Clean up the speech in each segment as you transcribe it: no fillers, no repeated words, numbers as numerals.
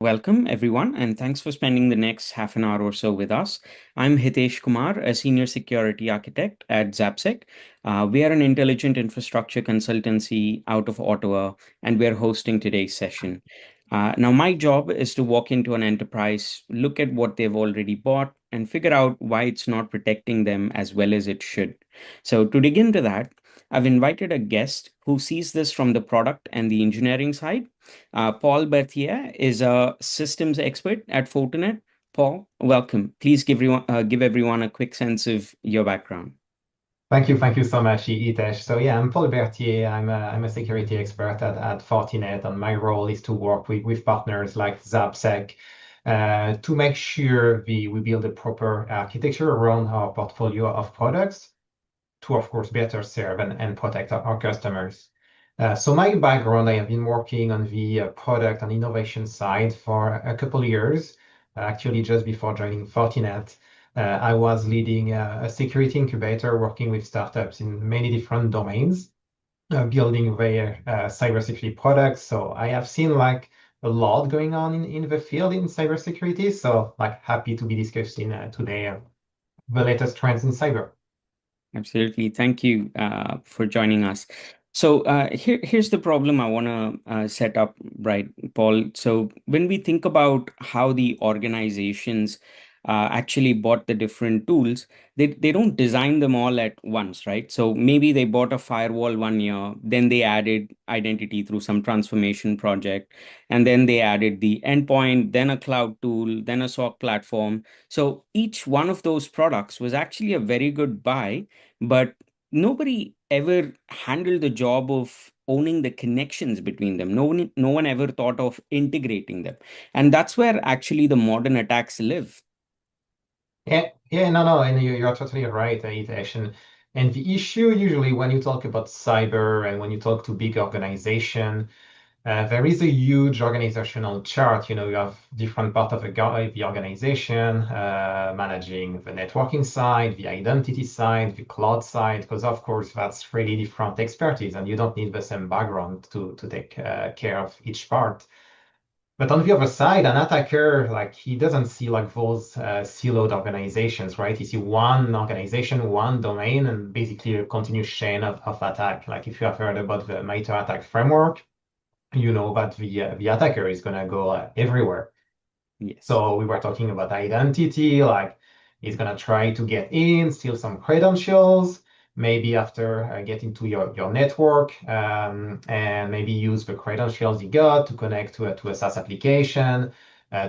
Welcome, everyone, and thanks for spending the next half an hour or so with us. I'm Hitesh Kumar, a senior security architect at Zappsec. We are an intelligent infrastructure consultancy out of Ottawa, and we're hosting today's session. Now, my job is to walk into an enterprise, look at what they've already bought, and figure out why it's not protecting them as well as it should. So, to dig into that, I've invited a guest who sees this from the product and the engineering side. Paul Berthier is a systems expert at Fortinet. Paul, welcome. Please give everyone a quick sense of your background. Thank you so much, Hitesh. So yeah, I'm Paul Berthier. I'm a security expert at Fortinet, and my role is to work with partners like Zappsec to make sure we build a proper architecture around our portfolio of products to, of course, better serve and protect our customers. So my background, I have been working on the product and innovation side for a couple of years, actually just before joining Fortinet. I was leading a security incubator working with startups in many different domains, building their cybersecurity products. So I have seen like a lot going on in the field in cybersecurity. So like happy to be discussing today the latest trends in cyber. Absolutely. Thank you for joining us. So here's the problem I want to set up, right, Paul? So when we think about how the organizations actually bought the different tools, they don't design them all at once, right? So maybe they bought a firewall 1 year, then they added identity through some transformation project, and then they added the endpoint, then a cloud tool, then a SOC platform. So each one of those products was actually a very good buy, but nobody ever handled the job of owning the connections between them. No one ever thought of integrating them, and that's where actually the modern attacks live. No, and you're totally right, Hitesh. And the issue usually when you talk about cyber and when you talk to big organization, there is a huge organizational chart. You know, you have different part of the organization managing the networking side, the identity side, the cloud side, because of course that's really different expertise, and you don't need the same background to take care of each part. But on the other side, an attacker, like he doesn't see like those siloed organizations, right? He see one organization, one domain, and basically a continuous chain of attack. Like if you have heard about the MITRE ATT&CK framework, you know that the attacker is gonna go everywhere. Yes. So we were talking about identity, like he's gonna try to get in, steal some credentials, maybe after get into your network, and maybe use the credentials you got to connect to a SaaS application,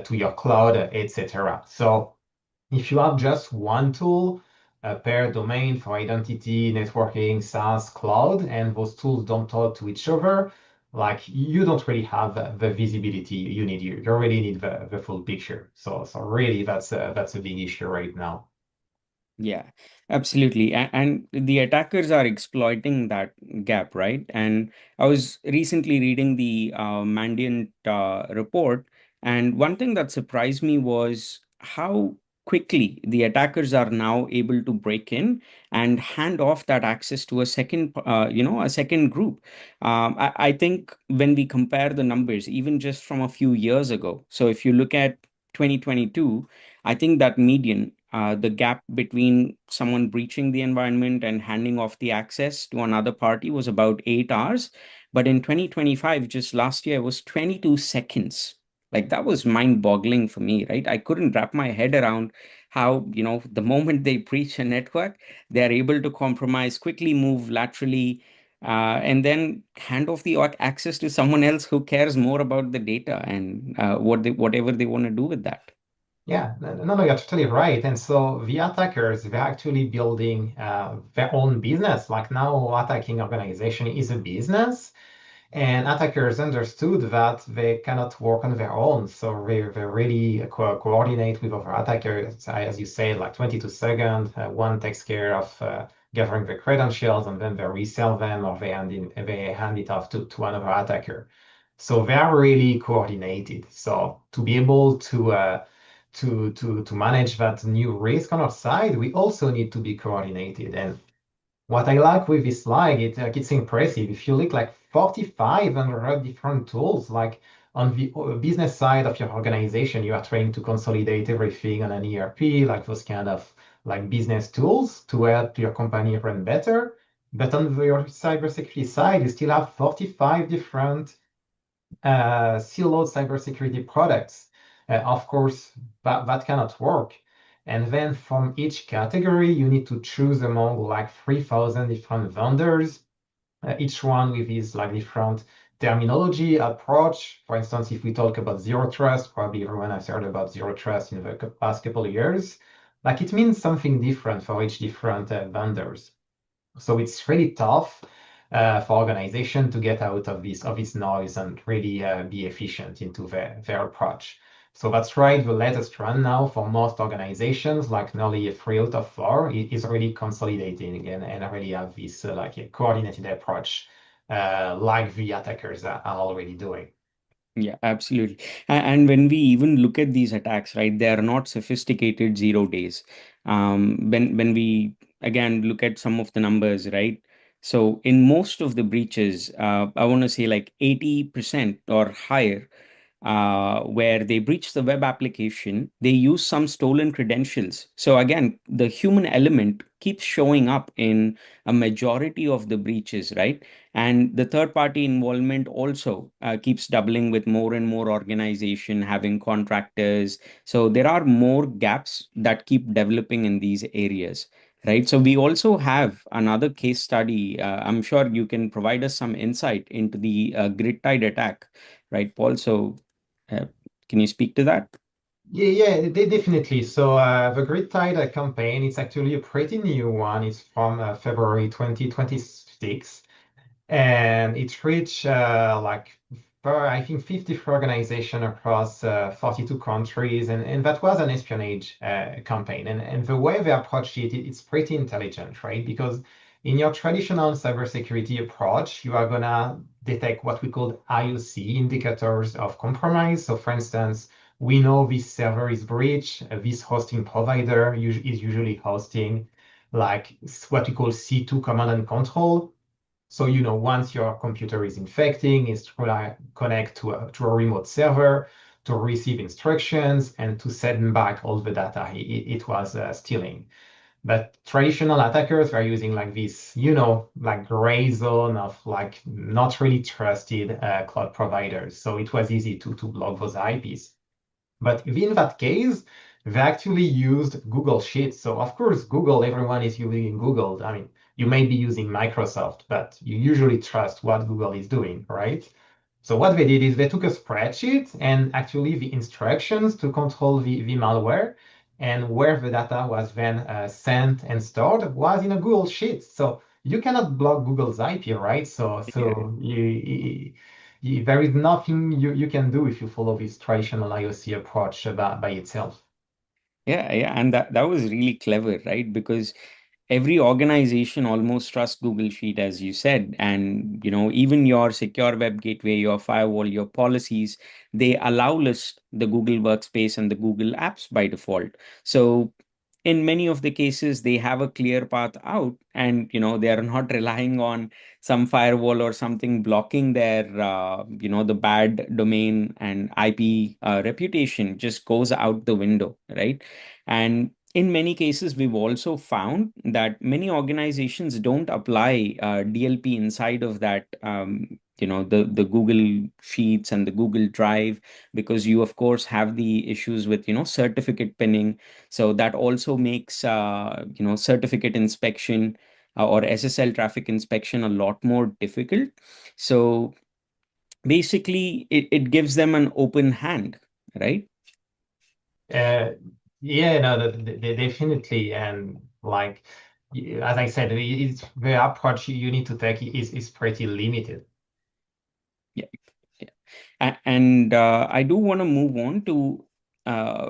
to your cloud, etc. So if you have just one tool per domain for identity, networking, SaaS, cloud, and those tools don't talk to each other, like you don't really have the visibility you need. You really need the full picture. So really that's a big issue right now. Yeah, absolutely. And the attackers are exploiting that gap, right? And I was recently reading the Mandiant report, and one thing that surprised me was how quickly the attackers are now able to break in and hand off that access to a a second group. I think when we compare the numbers, even just from a few years ago, so if you look at 2022, I think that median, the gap between someone breaching the environment and handing off the access to another party was about 8 hours. But in 2025, just last year, it was 22 seconds. Like that was mind boggling for me, right? I couldn't wrap my head around how, the moment they breach a network, they're able to compromise, quickly move laterally, and then hand off the access to someone else who cares more about the data and whatever they want to do with that. Yeah, no, you're totally right. And so the attackers, they're actually building their own business. Like now, attacking organization is a business. And attackers understood that they cannot work on their own. So they really coordinate with other attackers. As you said, like 22 seconds, one takes care of gathering the credentials and then they resell them or they hand it off to another attacker. So they are really coordinated. So to be able to manage that new risk on our side, we also need to be coordinated. And what I like with this slide, it's impressive. If you look like 4,500 different tools, like On the business side of your organization, you are trying to consolidate everything on an ERP, like those kind of like business tools to help your company run better. But on your cybersecurity side, you still have 45 different siloed cybersecurity products. Of course, that cannot work. And then from each category, you need to choose among like 3,000 different vendors, each one with his like different terminology approach. For instance, if we talk about zero trust, probably everyone has heard about zero trust in the past couple of years. Like it means something different for each different vendors. So it's really tough for organization to get out of this noise and really be efficient into their approach. So that's right. The latest trend now for most organizations, like nearly 3 out of 4, is really consolidating again and really have this like a coordinated approach, like the attackers are already doing. Yeah, absolutely. And when we even look at these attacks, right, they are not sophisticated 0 days. When we again look at some of the numbers, right? So in most of the breaches, I want to say like 80% or higher, where they breach the web application, they use some stolen credentials. So again, the human element keeps showing up in a majority of the breaches, right? And the third party involvement also keeps doubling with more and more organization having contractors. So there are more gaps that keep developing in these areas. Right. So we also have another case study. I'm sure you can provide us some insight into the GRIDTIDE attack, right, Paul? So uh, can you speak to that? Yeah, they definitely. So the GridTide campaign, it's actually a pretty new one. It's from February 2026. And it reached I think 50 organizations across 42 countries, and that was an espionage campaign. And the way they approached it, it's pretty intelligent, right? Because in your traditional cybersecurity approach, you are gonna detect what we call IOC, indicators of compromise. So, for instance, we know this server is breached. This hosting provider is usually hosting like what we call C2 command and control. So, once your computer is infecting, it's to connect to a remote server to receive instructions and to send back all the data it was stealing. But traditional attackers are using like this, like gray zone of like not really trusted cloud providers. So it was easy to block those IPs. But in that case, they actually used Google Sheets. So of course, Google, everyone is using Google. I mean, you may be using Microsoft, but you usually trust what Google is doing, right? So what they did is they took a spreadsheet and actually the instructions to control the malware and where the data was then sent and stored was in a Google Sheet. So you cannot block Google's IP, right? So Yeah. so there is nothing you can do if you follow this traditional IOC approach by itself. Yeah, yeah, and that was really clever, right? Because every organization almost trusts Google Sheet, as you said, and even your secure web gateway, your firewall, your policies, they allow list the Google Workspace and the Google Apps by default. So in many of the cases they have a clear path out, and they are not relying on some firewall or something blocking their the bad domain and IP reputation just goes out the window, right? And in many cases we've also found that many organizations don't apply DLP inside of that the Google Sheets and the Google Drive, because you of course have the issues with certificate pinning. So that also makes certificate inspection or SSL traffic inspection a lot more difficult. So basically, it gives them an open hand, right? Uh, yeah, no, definitely. And like, as I said, the approach you need to take is pretty limited. Yeah. Yeah. And I do want to move on to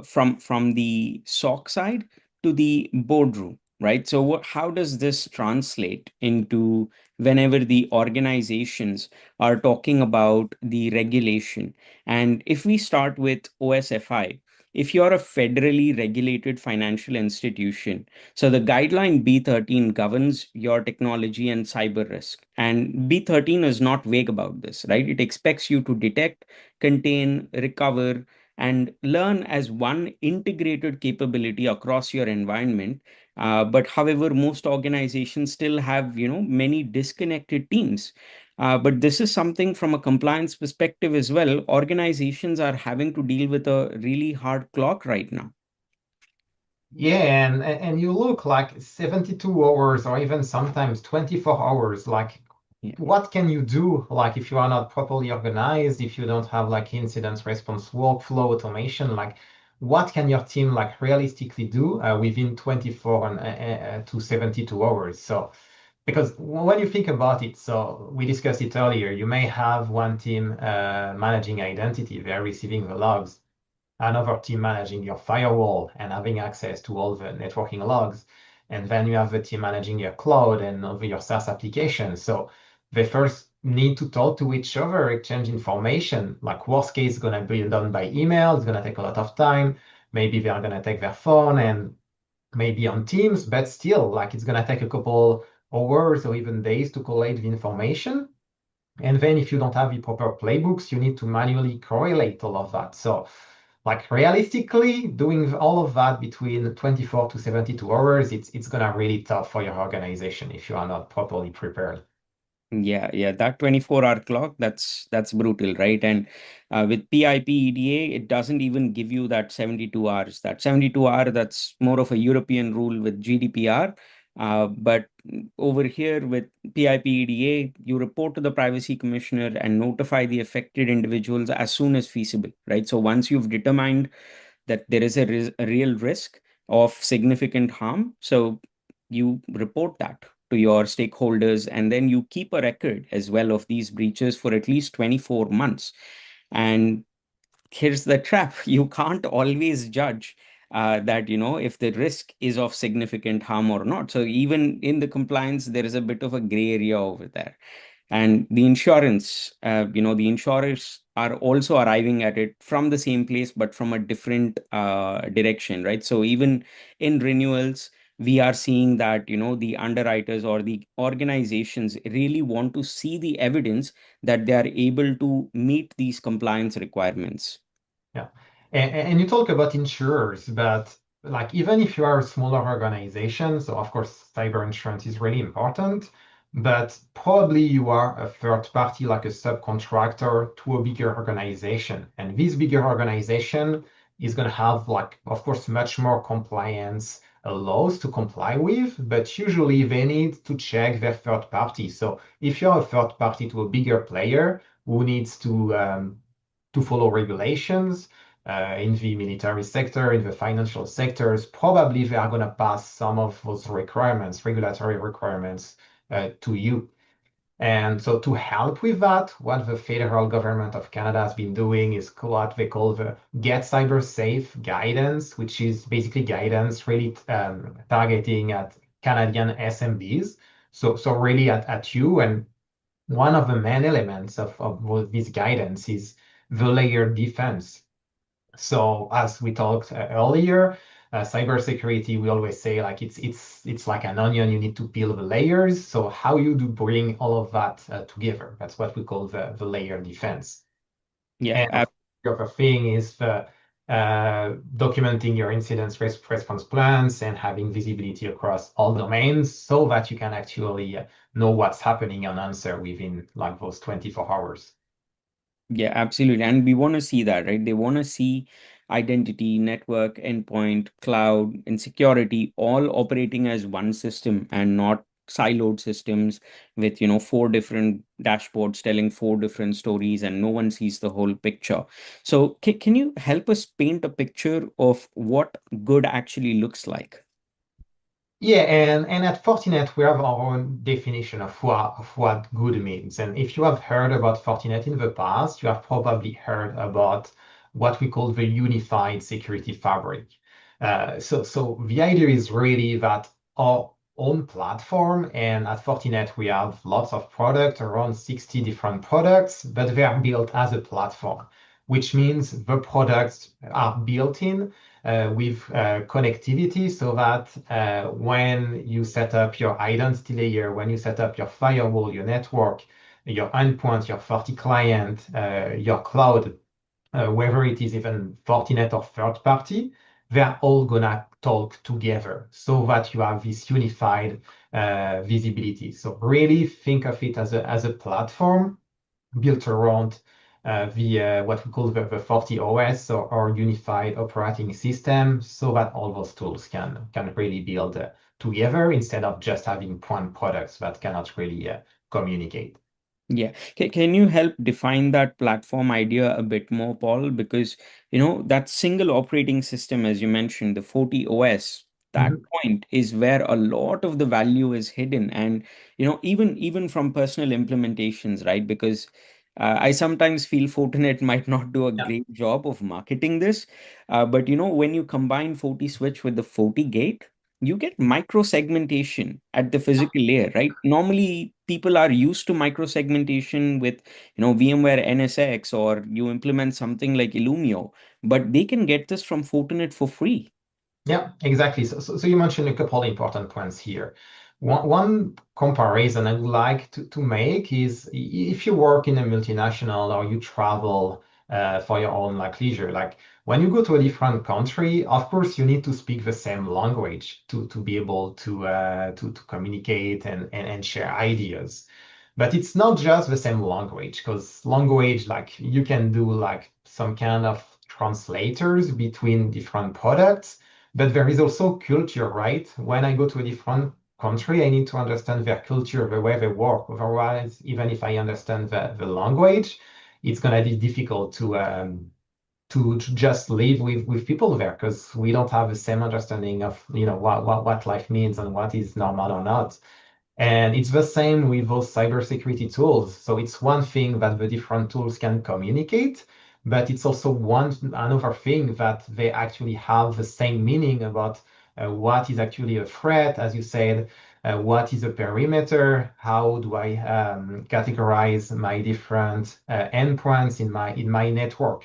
from the SOC side to the boardroom, right? So how does this translate into whenever the organizations are talking about the regulation? And if we start with OSFI, if you're a federally regulated financial institution, so the guideline B13 governs your technology and cyber risk. And B13 is not vague about this, right? It expects you to detect, contain, recover, and learn as one integrated capability across your environment. But however, most organizations still have, many disconnected teams. But this is something from a compliance perspective as well. Organizations are having to deal with a really hard clock right now. Yeah, and you look like 72 hours or even sometimes 24 hours. Like, Yeah. what can you do? Like, if you are not properly organized, if you don't have like incident response workflow automation, like, what can your team like realistically do within 24 to 72 hours? So, because when you think about it, so we discussed it earlier, you may have one team managing identity, they're receiving the logs, another team managing your firewall and having access to all the networking logs. And then you have the team managing your cloud and over your SaaS application. So they first need to talk to each other, exchange information. Like worst case, going to be done by email. It's going to take a lot of time. Maybe they are going to take their phone and maybe on Teams, but still, like it's going to take a couple hours or even days to collate the information. And then if you don't have the proper playbooks, you need to manually correlate all of that. So like realistically, doing all of that between 24 to 72 hours, it's gonna really tough for your organization if you are not properly prepared. Yeah, yeah, that 24-hour clock, that's brutal, right? And with PIP EDA, it doesn't even give you that 72 hours. That 72-hour, that's more of a European rule with GDPR. But over here with PIP EDA, you report to the privacy commissioner and notify the affected individuals as soon as feasible, right? So once you've determined that there is a real risk of significant harm, so you report that to your stakeholders, and then you keep a record as well of these breaches for at least 24 months. And here's the trap: you can't always judge that, if the risk is of significant harm or not. So even in the compliance, there is a bit of a gray area over there. And the insurance, the insurers are also arriving at it from the same place but from a different direction, right? So even in renewals, we are seeing that, the underwriters or the organizations really want to see the evidence that they are able to meet these compliance requirements. Yeah. And you talk about insurers, but like even if you are a smaller organization, so of course cyber insurance is really important, but probably you are a third party like a subcontractor to a bigger organization. And this bigger organization is going to have like, of course, much more compliance laws to comply with, but usually they need to check their third party. So if you're a third party to a bigger player who needs to follow regulations in the military sector, in the financial sectors, probably they are going to pass some of those requirements, regulatory requirements, to you. And so to help with that, what the federal government of Canada has been doing is what they call the Get Cyber Safe guidance, which is basically guidance really targeting at Canadian SMBs. So really at you. And one of the main elements of this guidance is the layered defense. So as we talked earlier, cybersecurity, we always say like it's like an onion. You need to peel the layers. So how you do bring all of that together? That's what we call the layer defense. Yeah. And the other thing is the documenting your incidents response plans and having visibility across all domains so that you can actually know what's happening and answer within like those 24 hours. Yeah, absolutely. And we want to see that, right? They want to see identity, network, endpoint, cloud, and security all operating as one system and not siloed systems with, four different dashboards telling four different stories, and no one sees the whole picture. So can you help us paint a picture of what good actually looks like? Yeah, and at Fortinet, we have our own definition of what good means. And if you have heard about Fortinet in the past, you have probably heard about what we call the unified security fabric. So the idea is really that our own platform, and at Fortinet, we have lots of products, around 60 different products, but they are built as a platform. which means the products are built in with connectivity so that when you set up your identity layer, when you set up your firewall, your network, your endpoint, your Forti client, your cloud, whether it is even Fortinet or third party, they're all gonna talk together so that you have this unified visibility. So really think of it as a platform built around the what we call the Forti OS or unified operating system, so that all those tools can really build together instead of just having point products that cannot really communicate. Yeah. Can you help define that platform idea a bit more, Paul? Because, that single operating system, as you mentioned, the 40 OS, that Mhm. point is where a lot of the value is hidden. And, even from personal implementations, right? Because I sometimes feel Fortinet might not do a Yeah. great job of marketing this. But, when you combine 40 switch with the 40 gate, you get micro segmentation at the physical layer, right? Normally, people are used to micro segmentation with, VMware NSX, or you implement something like Illumio, but they can get this from Fortinet for free. Yeah, exactly. So you mentioned a couple important points here. One comparison I would like to make is if you work in a multinational or you travel for your own like leisure, like when you go to a different country, of course you need to speak the same language to be able to communicate and share ideas. But it's not just the same language, because language, like you can do like some kind of translators between different products, but there is also culture, right? When I go to a different country, I need to understand their culture, the way they work. Otherwise, even if I understand the language, it's gonna be difficult to just live with people there because we don't have the same understanding of what life means and what is normal or not. And it's the same with those cybersecurity tools. So it's one thing that the different tools can communicate, but it's also another thing that they actually have the same meaning about what is actually a threat, as you said, what is a perimeter, how do I categorize my different endpoints in my network.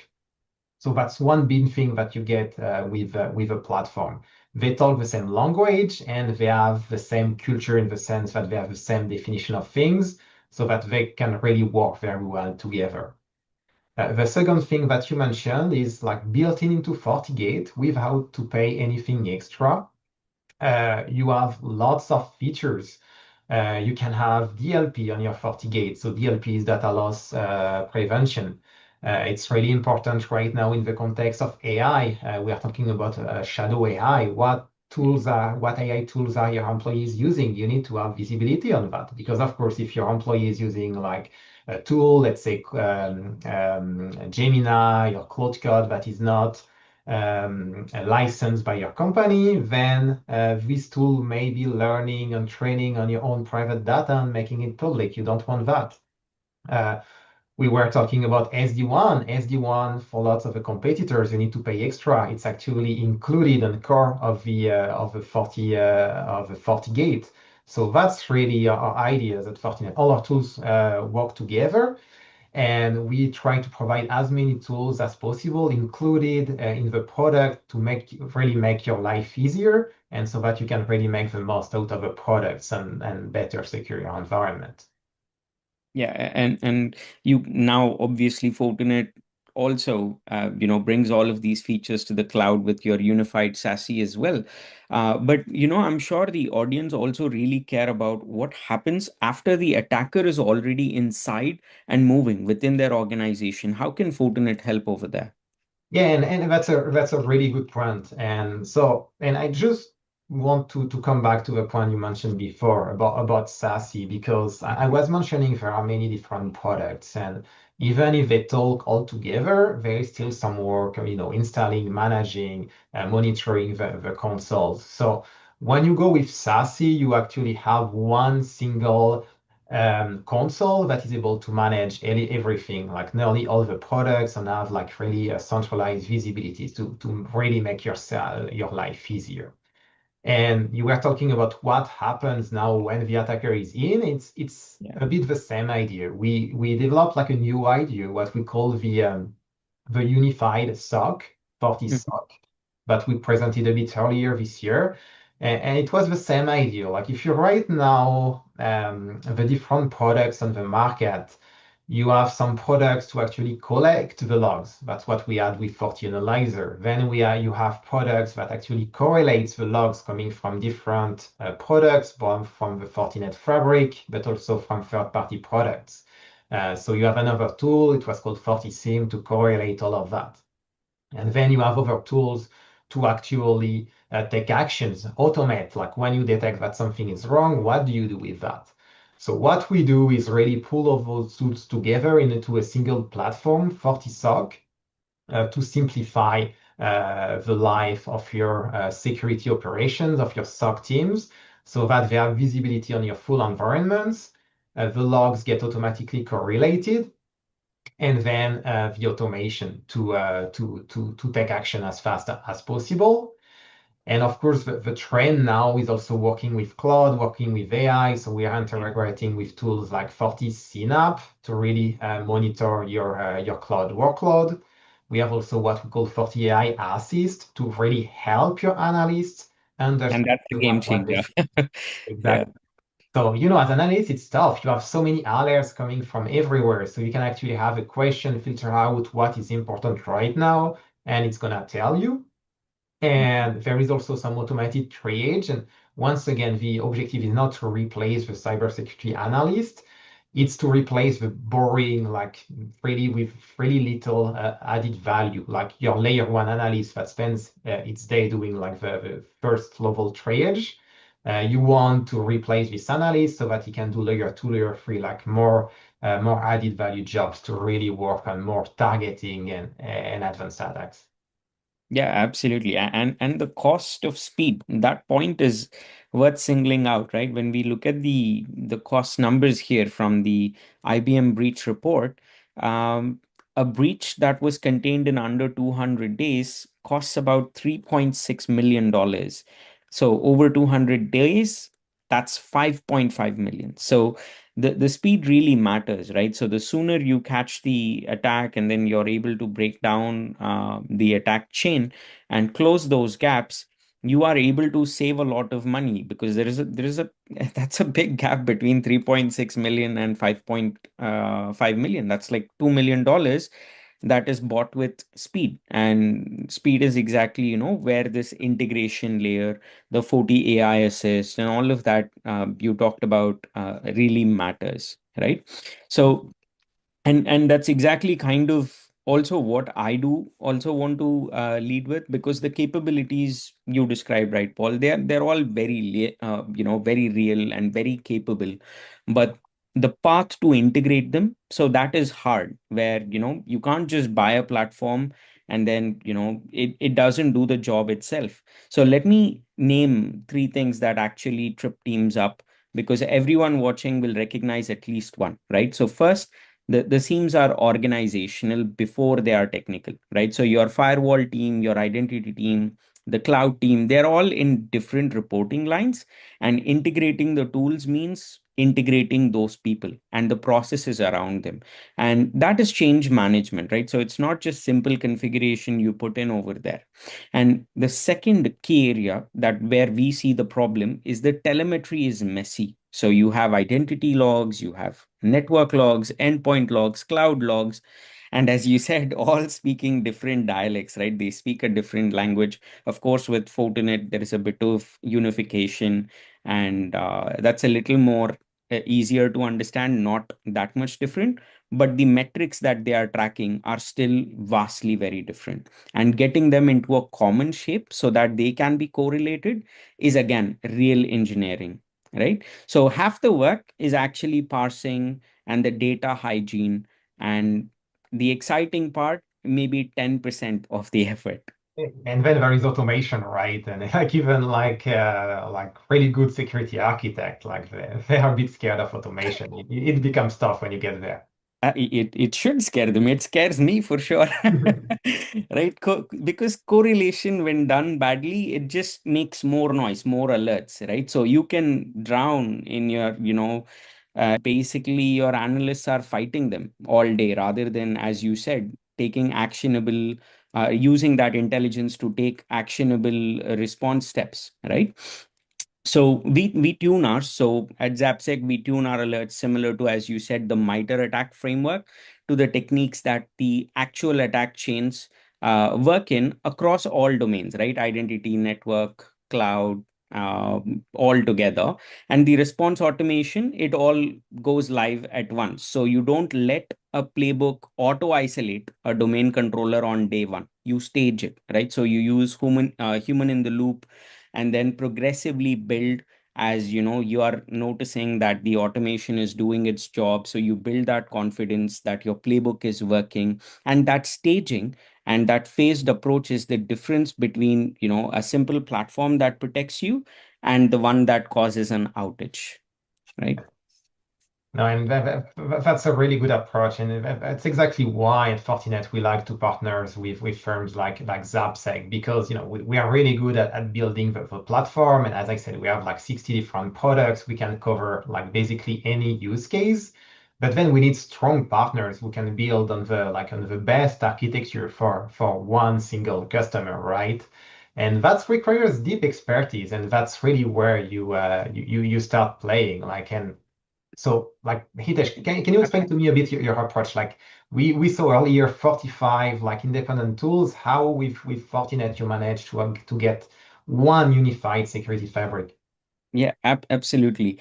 So that's one big thing that you get with a platform. They talk the same language and they have the same culture in the sense that they have the same definition of things, so that they can really work very well together. The second thing that you mentioned is like built in into FortiGate without to pay anything extra. You have lots of features. You can have DLP on your FortiGate. So DLP is data loss prevention. It's really important right now in the context of AI. We are talking about shadow AI. What AI tools are your employees using? You need to have visibility on that because, of course, if your employee is using like a tool, let's say Gemini or Claude Code that is not licensed by your company, then this tool may be learning and training on your own private data and making it public. You don't want that. Uh, we were talking about SD-WAN. SD-WAN for lots of the competitors, you need to pay extra. It's actually included in the core of the 40 gate. So that's really our ideas at Fortinet. All our tools work together and we try to provide as many tools as possible included in the product to really make your life easier and so that you can really make the most out of the products and better secure your environment. Yeah, and you now obviously Fortinet also brings all of these features to the cloud with your unified SASE as well. But I'm sure the audience also really care about what happens after the attacker is already inside and moving within their organization. How can Fortinet help over there? Yeah, and that's a really good point. And I just want to come back to the point you mentioned before about SASE because I was mentioning there are many different products, and even if they talk all together, there is still some work, installing, managing, monitoring the consoles. So when you go with SASE, you actually have one single console that is able to manage everything, like nearly all the products, and have like really a centralized visibility to really make your life easier. And you were talking about what happens now when the attacker is in. It's Yeah. a bit the same idea. We developed like a new idea, what we call the the unified SOC, Forti Mhm. SOC, that we presented a bit earlier this year. And it was the same idea. Like if you right now the different products on the market, you have some products to actually collect the logs. That's what we had with Forti Analyzer. Then you have products that actually correlates the logs coming from different products, both from the Fortinet fabric, but also from third-party products. So you have another tool, it was called FortiSIM, to correlate all of that. And then you have other tools to actually take actions, automate, like when you detect that something is wrong, what do you do with that? So what we do is really pull all those tools together into a single platform, FortiSOC, to simplify the life of your security operations, of your SOC teams, so that they have visibility on your full environments. The logs get automatically correlated, and then the automation to take action as fast as possible. And of course, the trend now is also working with cloud, working with AI. So we are integrating with tools like FortiSynap to really monitor your cloud workload. We have also what we call FortiAI Assist to really help your analysts And understand that's a game what they changer. see. Yeah. Exactly. So, as an analyst, it's tough. You have so many alerts coming from everywhere. So you can actually have a question, filter out what is important right now, and it's gonna tell you. And there is also some automated triage. And once again, the objective is not to replace the cybersecurity analyst. It's to replace the boring, like really with really little added value, like your layer one analyst that spends its day doing like the first level triage. You want to replace this analyst so that he can do layer two, layer three, like more added value jobs to really work on more targeting and advanced attacks. Yeah, absolutely. And the cost of speed, that point is worth singling out, right? When we look at the cost numbers here from the IBM breach report, um, a breach that was contained in under 200 days costs about $3.6 million. So over 200 days, that's 5.5 million. So the speed really matters, right? So the sooner you catch the attack and then you're able to break down the attack chain and close those gaps, you are able to save a lot of money because there is a that's a big gap between 3.6 million and 5.5 million. That's like $2 million that is bought with speed, and speed is exactly where this integration layer, the 40 AI assist and all of that you talked about really matters, right? So and that's exactly kind of also what I do also want to lead with, because the capabilities you described, right, Paul, they're all very real and very capable, but the path to integrate them, so that is hard, where you can't just buy a platform and then it doesn't do the job itself. So let me name three things that actually trip teams up, because everyone watching will recognize at least one, right? So first, the seams are organizational before they are technical, right? So your firewall team, your identity team, the cloud team, they're all in different reporting lines, and integrating the tools means integrating those people and the processes around them. And that is change management, right? So it's not just simple configuration you put in over there. And the second key area that where we see the problem is the telemetry is messy. So you have identity logs, you have network logs, endpoint logs, cloud logs, and as you said, all speaking different dialects, right? They speak a different language. Of course, with Fortinet, there is a bit of unification, and that's a little more easier to understand, not that much different. But the metrics that they are tracking are still vastly very different, and getting them into a common shape so that they can be correlated is again real engineering, right? So half the work is actually parsing and the data hygiene, and the exciting part maybe 10% of the effort. And then there is automation, right? And like even like really good security architect, like they are a bit scared of automation. It becomes tough when you get there. It should scare them. It scares me for sure. Right? Because correlation, when done badly, it just makes more noise, more alerts, right? So you can drown in your, basically your analysts are fighting them all day rather than, as you said. taking actionable, using that intelligence to take actionable response steps, right? So we tune ours. So at Zappsec, we tune our alerts similar to, as you said, the MITRE attack framework, to the techniques that the actual attack chains work in across all domains, right? Identity, network, cloud, all together. And the response automation, it all goes live at once. So you don't let a playbook auto isolate a domain controller on day one. You stage it, right? So you use human in the loop, and then progressively build, as you know, you are noticing that the automation is doing its job, so you build that confidence that your playbook is working. And that staging and that phased approach is the difference between, a simple platform that protects you and the one that causes an outage, right? No, and that's a really good approach, and that's exactly why at Fortinet we like to partners with firms like Zappsec, because we are really good at building the platform, and as I said, we have like 60 different products. We can cover like basically any use case, but then we need strong partners who can build on the best architecture for one single customer, right? And that requires deep expertise, and that's really where you start playing and. So, like Hitesh, can you explain to me a bit your approach? Like we saw earlier 45 like independent tools. How with Fortinet you manage to get one unified security fabric? Yeah, absolutely.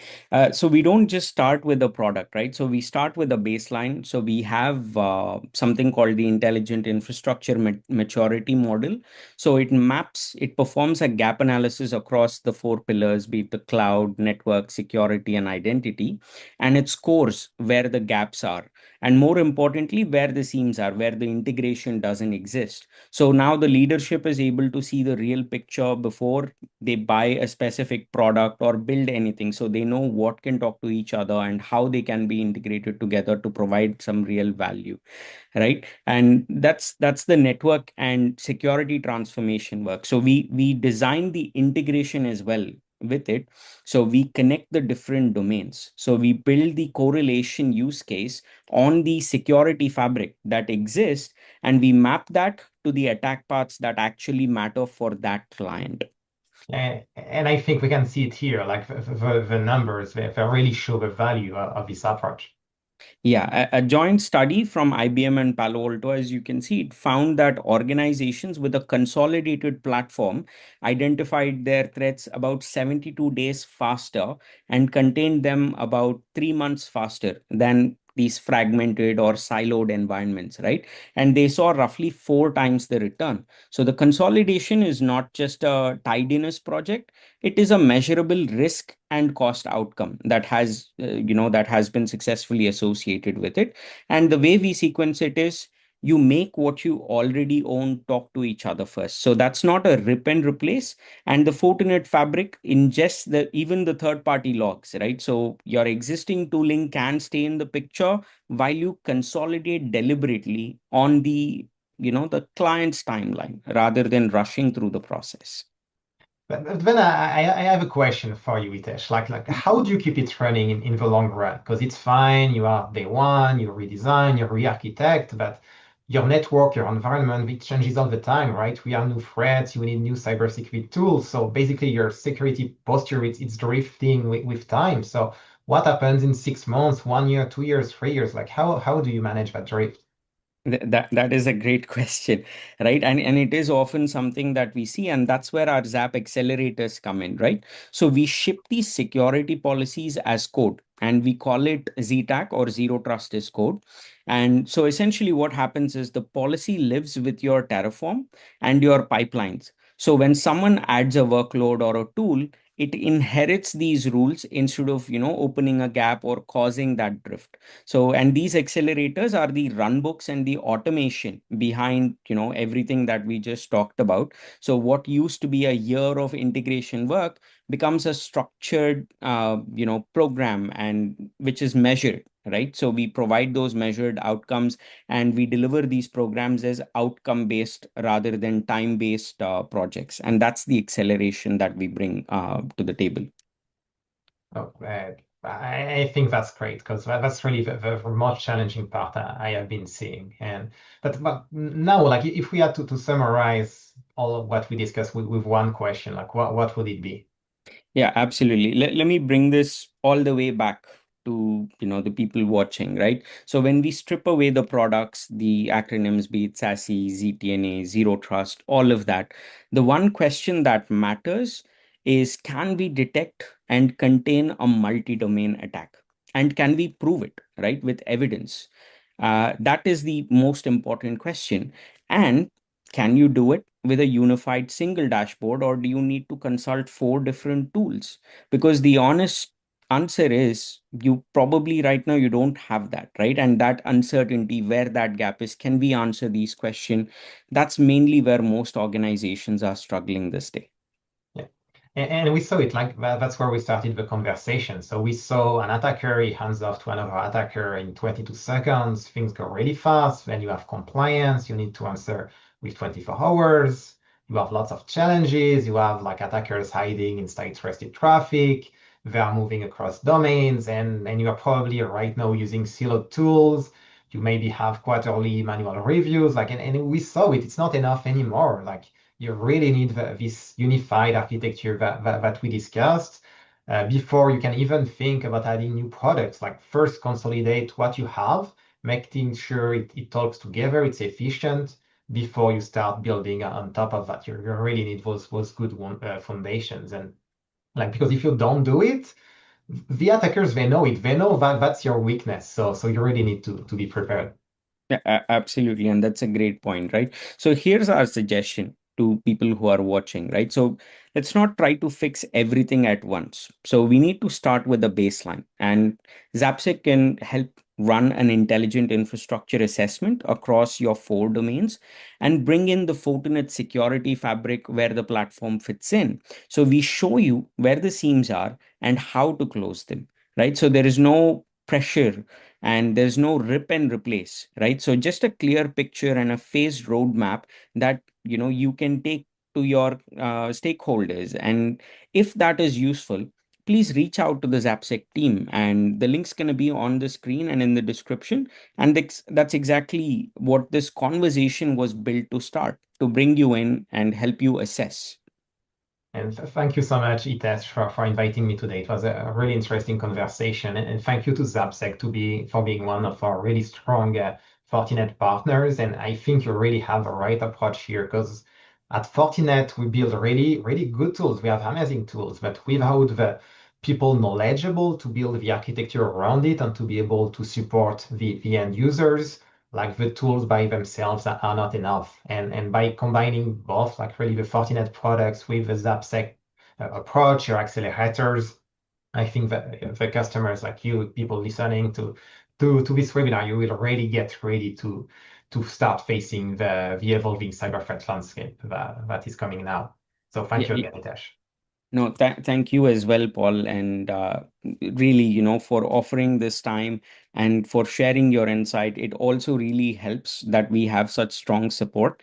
So we don't just start with the product, right? So we start with a baseline. So we have something called the intelligent infrastructure maturity model. So it performs a gap analysis across the four pillars, be it the cloud, network, security, and identity, and it scores where the gaps are, and more importantly, where the seams are, where the integration doesn't exist. So now the leadership is able to see the real picture before they buy a specific product or build anything, so they know what can talk to each other and how they can be integrated together to provide some real value, right? And that's the network and security transformation work. So we design the integration as well with it. So we connect the different domains, so we build the correlation use case on the security fabric that exists, and we map that to the attack paths that actually matter for that client. And I think we can see it here, like the numbers, they really show the value of this approach. Yeah, a joint study from IBM and Palo Alto, as you can see, it found that organizations with a consolidated platform identified their threats about 72 days faster and contained them about 3 months faster than these fragmented or siloed environments, right? And they saw roughly 4 times the return. So the consolidation is not just a tidiness project, it is a measurable risk and cost outcome that has been successfully associated with it. And the way we sequence it is, you make what you already own talk to each other first. So that's not a rip and replace. And the Fortinet fabric ingests the even the third party logs, right? So your existing tooling can stay in the picture while you consolidate deliberately on the client's timeline rather than rushing through the process. But then I have a question for you, Hitesh. Like how do you keep it running in the long run? Because it's fine, you are day one, you redesign, you re-architect, but your network, your environment, it changes all the time, right? We have new threats, you need new cybersecurity tools. So basically your security posture, it's drifting with time. So what happens in 6 months, 1 year, 2 years, 3 years? Like how do you manage that drift? That is a great question, right? And it is often something that we see, and that's where our Zap accelerators come in, right? So we ship these security policies as code, and we call it ZTAC, or zero trust is code. And so essentially, what happens is the policy lives with your Terraform and your pipelines. So when someone adds a workload or a tool, it inherits these rules instead of opening a gap or causing that drift. So, and these accelerators are the runbooks and the automation behind, everything that we just talked about. So what used to be a year of integration work becomes a structured, program, and which is measured, right? So we provide those measured outcomes, and we deliver these programs as outcome based rather than time based projects. And that's the acceleration that we bring to the table. Oh, I think that's great because that's really the most challenging part I have been seeing. And but now, like if we had to summarize all of what we discussed with one question, like what would it be? Yeah, absolutely. Let me bring this all the way back to, the people watching, right? So when we strip away the products, the acronyms, be it SASE, ZTNA, Zero Trust, all of that, the one question that matters is, can we detect and contain a multi-domain attack? And can we prove it, right, with evidence? That is the most important question. And can you do it with a unified single dashboard, or do you need to consult four different tools? Because the honest answer is, you probably right now you don't have that, right? And that uncertainty, where that gap is, can we answer these questions? That's mainly where most organizations are struggling this day. Yeah. And we saw it like that's where we started the conversation. So we saw an attacker, he hands off to another attacker in 22 seconds. Things go really fast. Then you have compliance. You need to answer with 24 hours. You have lots of challenges. You have like attackers hiding inside trusted traffic. They are moving across domains, and you are probably right now using siloed tools. You maybe have quarterly manual reviews. And we saw it. It's not enough anymore. Like you really need this unified architecture that we discussed before you can even think about adding new products. Like first consolidate what you have, making sure it talks together, it's efficient before you start building on top of that. You really need those good foundations. And like, because if you don't do it, the attackers, they know it. They know that that's your weakness. So you really need to be prepared. Yeah, absolutely. And that's a great point, right? So here's our suggestion to people who are watching, right? So let's not try to fix everything at once. So we need to start with the baseline. And Zappsec can help run an intelligent infrastructure assessment across your four domains and bring in the Fortinet security fabric where the platform fits in. So we show you where the seams are and how to close them, right? So there is no pressure and there's no rip and replace, right? So just a clear picture and a phased roadmap that you can take to your stakeholders. And if that is useful, please reach out to the Zapsec team, and the link's going to be on the screen and in the description. And that's exactly what this conversation was built to start, to bring you in and help you assess. And thank you so much, Hitesh, for inviting me today. It was a really interesting conversation. And thank you to Zappsec for being one of our really strong Fortinet partners. And I think you really have the right approach here because at Fortinet, we build really, really good tools. We have amazing tools, but without the people knowledgeable to build the architecture around it and to be able to support the end users, like the tools by themselves are not enough. And by combining both, like really the Fortinet products with the Zappsec approach, your accelerators, I think that the customers like you, people listening to this webinar, you will really get ready to start facing the evolving cyber threat landscape that is coming now. So thank you Yeah. again, Hitesh. No, thank you as well, Paul, and really, for offering this time and for sharing your insight. It also really helps that we have such strong support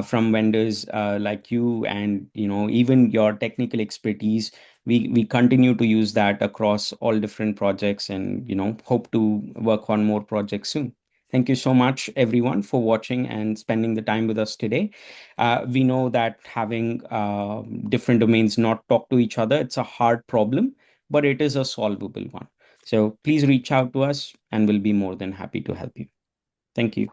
from vendors like you, and even your technical expertise. We continue to use that across all different projects, and hope to work on more projects soon. Thank you so much, everyone, for watching and spending the time with us today. We know that having different domains not talk to each other, it's a hard problem, but it is a solvable one. So please reach out to us and we'll be more than happy to help you. Thank you.